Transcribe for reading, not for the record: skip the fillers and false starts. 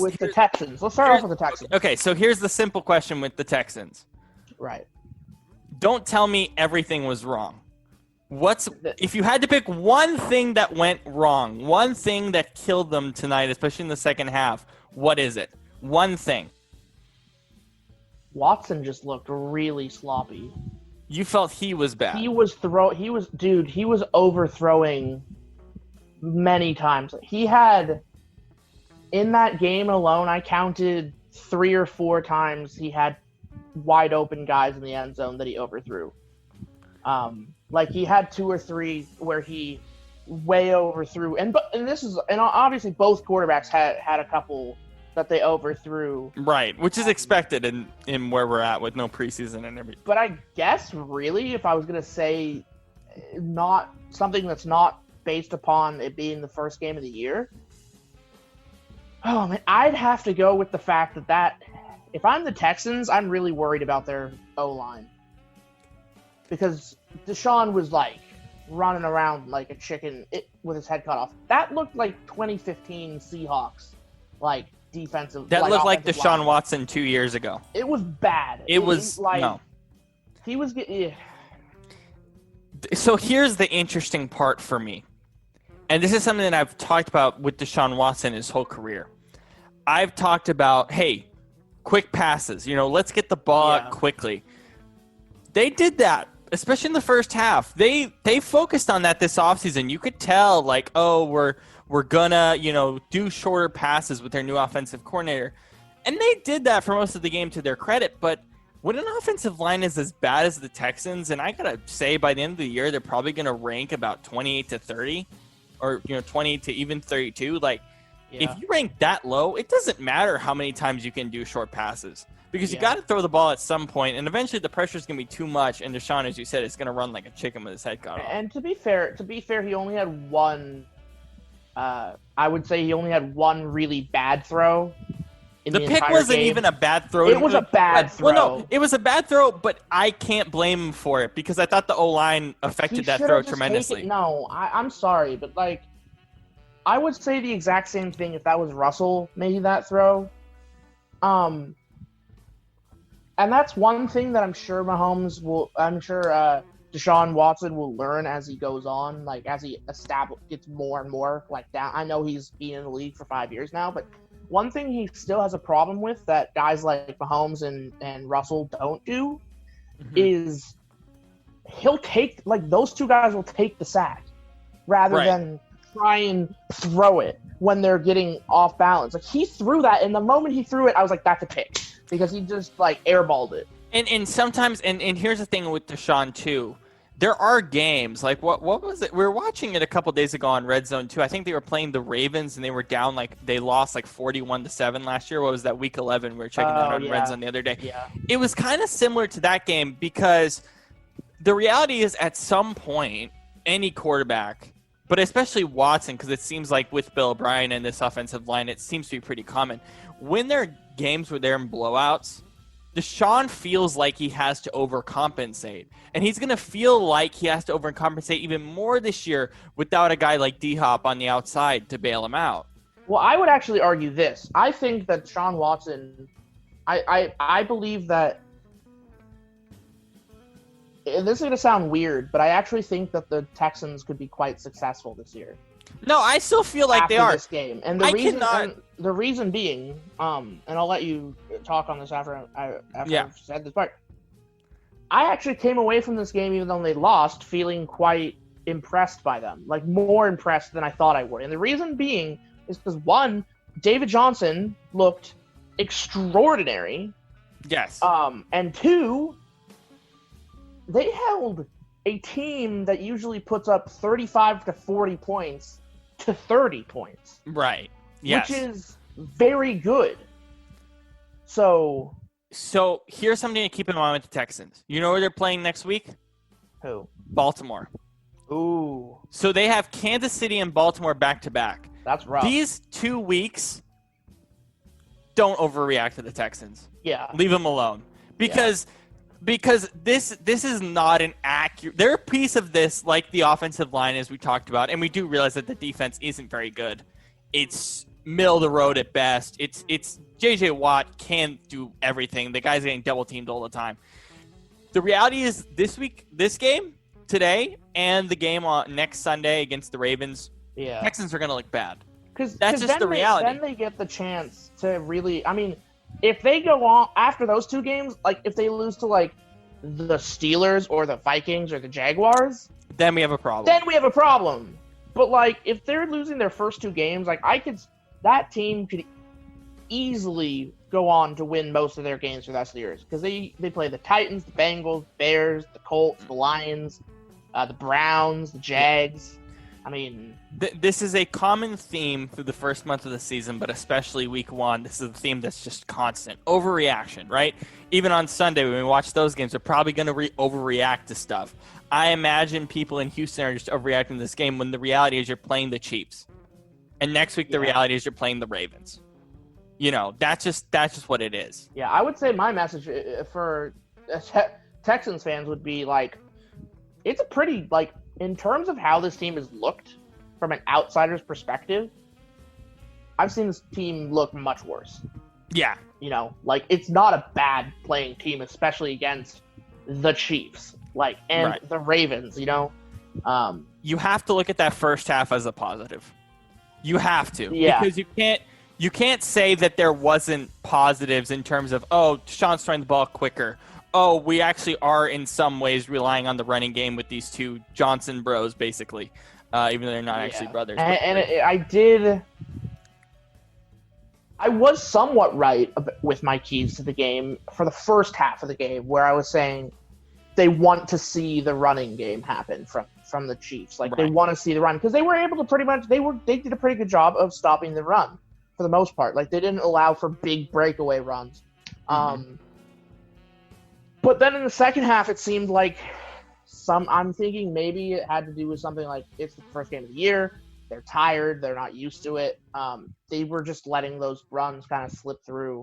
with the Texans. Let's start off with the Texans. Okay, so here's the simple question with the Texans. Right. Don't tell me everything was wrong. If you had to pick one thing that went wrong, one thing that killed them tonight, especially in the second half, what is it? One thing. Watson just looked really sloppy. You felt he was bad. He was overthrowing many times. He had, in that game alone, I counted 3 or 4 times he had wide open guys in the end zone that he overthrew. Like he had 2 or 3 where he way overthrew, and obviously both quarterbacks had a couple that they overthrew. Right, which is expected in where we're at with no preseason and everything. But I guess really, if I was gonna say not something that's not based upon it being the first game of the year, oh man, I'd have to go with the fact that if I'm the Texans, I'm really worried about their O-line. Because Deshaun was like running around like a chicken with his head cut off. That looked like 2015 Seahawks, like defensive. That looked like Deshaun line. Watson 2 years ago. It was bad. It was like no. He was. Yeah. So here's the interesting part for me, and this is something that I've talked about with Deshaun Watson his whole career. I've talked about, hey, quick passes. Let's get the ball out quickly. They did that. Especially in the first half, they focused on that this offseason. You could tell, like, oh, we're gonna do shorter passes with their new offensive coordinator, and they did that for most of the game to their credit. But when an offensive line is as bad as the Texans, and I gotta say, by the end of the year, they're probably gonna rank about 28 to 30, or 28 to even 32. Like, if you rank that low, it doesn't matter how many times you can do short passes. Because you got to throw the ball at some point, and eventually the pressure is going to be too much, and Deshaun, as you said, is going to run like a chicken with his head cut off. And to be fair, he only had one. I would say he only had one really bad throw. The pick wasn't even a bad throw. It was a bad throw. Well, no, it was a bad throw, but I can't blame him for it because I thought the O-line affected that throw tremendously. I'm sorry, but like, I would say the exact same thing if that was Russell making that throw. And that's one thing that I'm sure Deshaun Watson will learn as he goes on, like as he gets more and more like down. I know he's been in the league for 5 years now, but one thing he still has a problem with that guys like Mahomes and Russell don't do is he'll take, like, those two guys will take the sack rather than try and throw it when they're getting off balance. Like, he threw that, and the moment he threw it, I was like, that's a pick. Because he just, like, airballed it. And sometimes, and here's the thing with Deshaun, too. There are games, like, what was it? We were watching it a couple days ago on Red Zone, too. I think they were playing the Ravens, and they were down, like, they lost, like, 41-7 last year. What was that, Week 11? We were checking that on Red Zone the other day. Yeah. It was kind of similar to that game because the reality is at some point, any quarterback, but especially Watson, because it seems like with Bill O'Brien and this offensive line, it seems to be pretty common. When there are games where they're in blowouts, Deshaun feels like he has to overcompensate. And he's going to feel like he has to overcompensate even more this year without a guy like D-Hop on the outside to bail him out. Well, I would actually argue this. I think that Deshaun Watson, I believe that, this is going to sound weird, but I actually think that the Texans could be quite successful this year. No, I still feel like they are. This game. And the reason being, and I'll let you talk on this after I've said this part. I actually came away from this game, even though they lost, feeling quite impressed by them. Like, more impressed than I thought I would. And the reason being is because, one, David Johnson looked extraordinary. Yes. And two, they held a team that usually puts up 35 to 40 points to 30 points. Right. Yes. Which is very good. So here's something to keep in mind with the Texans. You know where they're playing next week? Who? Baltimore. Ooh. So they have Kansas City and Baltimore back-to-back. That's rough. These 2 weeks, don't overreact to the Texans. Yeah. Leave them alone. Because this is not an accurate – they're a piece of this, like the offensive line, as we talked about, and we do realize that the defense isn't very good. It's middle of the road at best. It's J.J. Watt can't do everything. The guy's getting double teamed all the time. The reality is this game today, and the game on next Sunday against the Ravens, Texans are going to look bad. Because that's just the reality. Then they get the chance to really. I mean, if they go on after those two games, like if they lose to like the Steelers or the Vikings or the Jaguars, then we have a problem. But like if they're losing their first two games, like that team could easily go on to win most of their games for the rest of the years because they play the Titans, the Bengals, Bears, the Colts, the Lions, the Browns, the Jags. I mean, this is a common theme through the first month of the season, but especially week one. This is a theme that's just constant. Overreaction, right? Even on Sunday when we watch those games, they're probably going to overreact to stuff. I imagine people in Houston are just overreacting to this game when the reality is you're playing the Chiefs. And next week, the reality is you're playing the Ravens. You know, that's just what it is. Yeah, I would say my message for Texans fans would be like, it's a pretty, like, in terms of how this team has looked from an outsider's perspective, I've seen this team look much worse. Yeah. You know, like, it's not a bad playing team, especially against the Chiefs, like, and the Ravens, you know? You have to look at that first half as a positive. You have to. Yeah. Because you can't say that there wasn't positives in terms of, oh, Deshaun's throwing the ball quicker. Oh, we actually are in some ways relying on the running game with these two Johnson bros, basically, even though they're not actually brothers. I was somewhat right with my keys to the game for the first half of the game, where I was saying they want to see the running game happen from the Chiefs. Like, they want to see the run because they were able to pretty much they did a pretty good job of stopping the run for the most part. Like, they didn't allow for big breakaway runs. But then in the second half, it seemed like I'm thinking maybe it had to do with something like it's the first game of the year. They're tired. They're not used to it. They were just letting those runs kind of slip through.